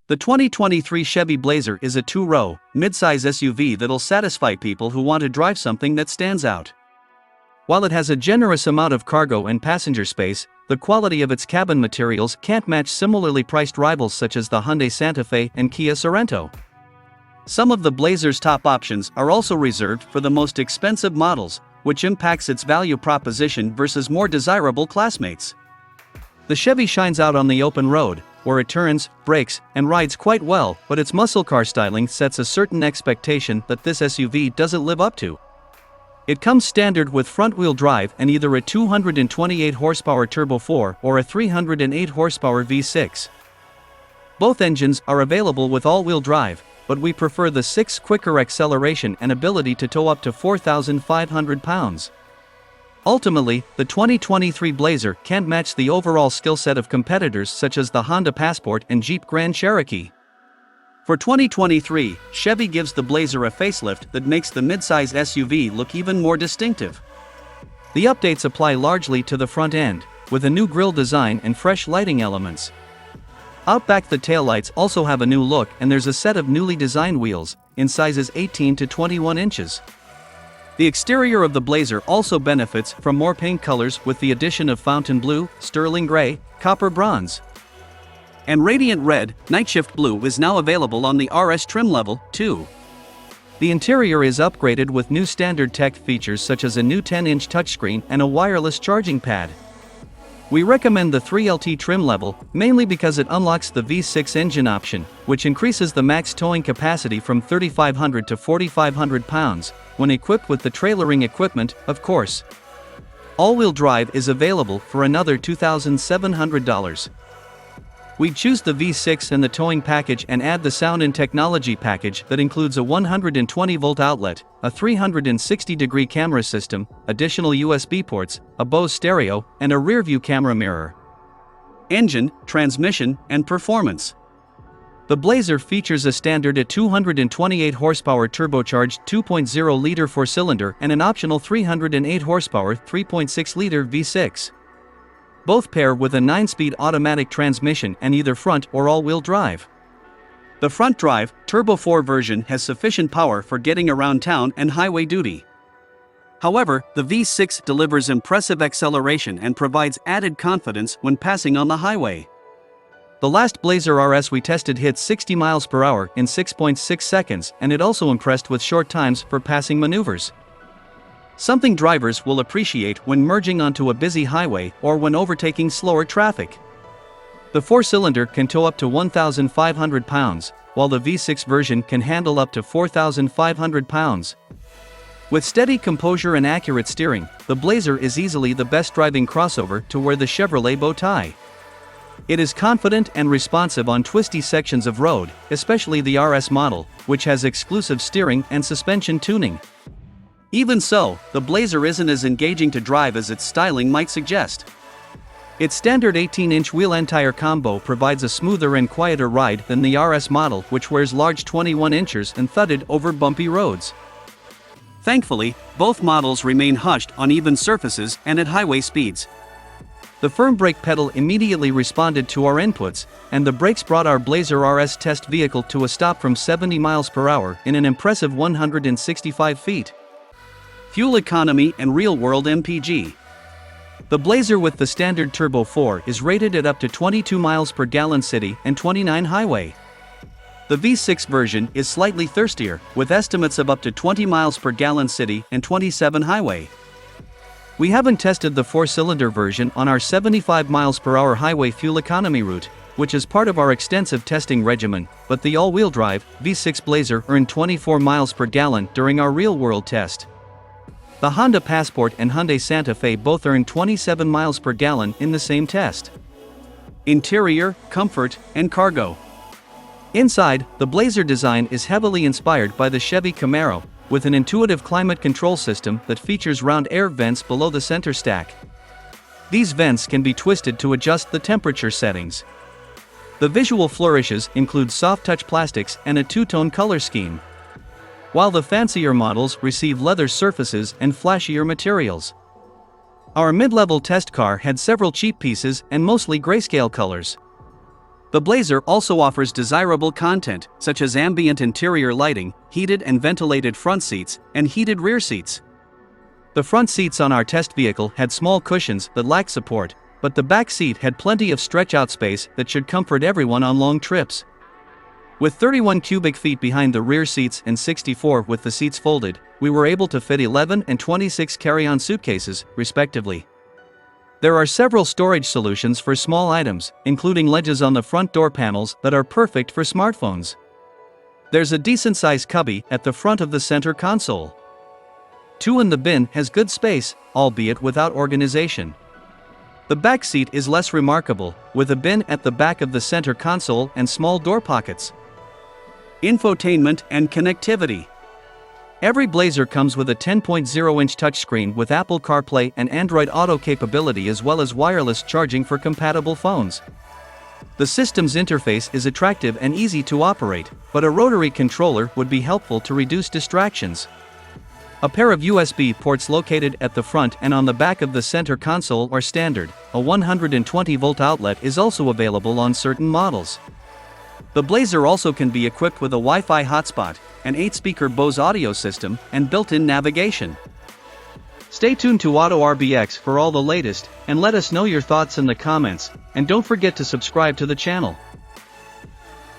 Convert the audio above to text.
The 2023 Chevy Blazer is a two-row, mid-size SUV that'll satisfy people who want to drive something that stands out. While it has a generous amount of cargo and passenger space, the quality of its cabin materials can't match similarly priced rivals such as the Hyundai Santa Fe and Kia Sorento. Some of the Blazer's top options are also reserved for the most expensive models, which impacts its value proposition versus more desirable classmates. The Chevy shines out on the open road, where it turns, brakes, and rides quite well, but its muscle car styling sets a certain expectation that this SUV doesn't live up to. It comes standard with front-wheel drive and either a 228 horsepower Turbo 4 or a 308 horsepower V6. Both engines are available with all-wheel drive, but we prefer the 6 quicker acceleration and ability to tow up to 4,500 pounds. Ultimately, the 2023 Blazer can't match the overall skill set of competitors such as the Honda Passport and Jeep Grand Cherokee. For 2023, Chevy gives the Blazer a facelift that makes the midsize SUV look even more distinctive. The updates apply largely to the front end, with a new grille design and fresh lighting elements. Out back, the taillights also have a new look, and there's a set of newly designed wheels, in sizes 18 to 21 inches. The exterior of the Blazer also benefits from more paint colors with the addition of fountain blue, sterling gray, copper bronze, and radiant red. Night shift blue is now available on the RS trim level, too. The interior is upgraded with new standard tech features such as a new 10-inch touchscreen and a wireless charging pad. We recommend the 3LT trim level, mainly because it unlocks the V6 engine option, which increases the max towing capacity from 3,500 to 4,500 pounds, when equipped with the trailering equipment, of course. All-wheel drive is available for another $2,700. We choose the V6 and the towing package and add the sound and technology package that includes a 120-volt outlet, a 360-degree camera system, additional USB ports, a Bose stereo, and a rear-view camera mirror. Engine, transmission, and performance. The Blazer features a standard at 228 horsepower turbocharged 2.0-liter 4-cylinder and an optional 308 horsepower 3.6-liter V6. Both pair with a 9-speed automatic transmission and either front or all-wheel drive. The front-drive, Turbo 4 version has sufficient power for getting around town and highway duty. However, the V6 delivers impressive acceleration and provides added confidence when passing on the highway. The last Blazer RS we tested hit 60 miles per hour in 6.6 seconds, and it also impressed with short times for passing maneuvers. Something drivers will appreciate when merging onto a busy highway or when overtaking slower traffic. The 4-cylinder can tow up to 1,500 pounds, while the V6 version can handle up to 4,500 pounds. With steady composure and accurate steering, the Blazer is easily the best driving crossover to wear the Chevrolet bow tie. It is confident and responsive on twisty sections of road, especially the RS model, which has exclusive steering and suspension tuning. Even so, the Blazer isn't as engaging to drive as its styling might suggest. Its standard 18-inch wheel and tire combo provides a smoother and quieter ride than the RS model, which wears large 21 inches and thudded over bumpy roads. Thankfully, both models remain hushed on even surfaces and at highway speeds. The firm brake pedal immediately responded to our inputs, and the brakes brought our Blazer RS test vehicle to a stop from 70 miles per hour in an impressive 165 feet. Fuel economy and real-world MPG. The Blazer with the standard Turbo 4 is rated at up to 22 miles per gallon city and 29 highway. The V6 version is slightly thirstier, with estimates of up to 20 miles per gallon city and 27 highway. We haven't tested the 4-cylinder version on our 75 miles per hour highway fuel economy route, which is part of our extensive testing regimen, but the all-wheel drive V6 Blazer earned 24 miles per gallon during our real-world test. The Honda Passport and Hyundai Santa Fe both earned 27 miles per gallon in the same test. Interior, comfort, and cargo. Inside, the Blazer design is heavily inspired by the Chevy Camaro, with an intuitive climate control system that features round air vents below the center stack. These vents can be twisted to adjust the temperature settings. The visual flourishes include soft-touch plastics and a two-tone color scheme, while the fancier models receive leather surfaces and flashier materials. Our mid-level test car had several cheap pieces and mostly grayscale colors. The Blazer also offers desirable content, such as ambient interior lighting, heated and ventilated front seats, and heated rear seats. The front seats on our test vehicle had small cushions that lacked support, but the back seat had plenty of stretch-out space that should comfort everyone on long trips. With 31 cubic feet behind the rear seats and 64 with the seats folded, we were able to fit 11 and 26 carry-on suitcases, respectively. There are several storage solutions for small items, including ledges on the front door panels that are perfect for smartphones. There's a decent-sized cubby at the front of the center console. 2 in the bin has good space, albeit without organization. The back seat is less remarkable, with a bin at the back of the center console and small door pockets. Infotainment and connectivity. Every Blazer comes with a 10.0-inch touchscreen with Apple CarPlay and Android Auto capability as well as wireless charging for compatible phones. The system's interface is attractive and easy to operate, but a rotary controller would be helpful to reduce distractions. A pair of USB ports located at the front and on the back of the center console are standard. A 120-volt outlet is also available on certain models. The Blazer also can be equipped with a Wi-Fi hotspot, an 8-speaker Bose audio system, and built-in navigation. Stay tuned to AutoRBX for all the latest, and let us know your thoughts in the comments, and don't forget to subscribe to the channel.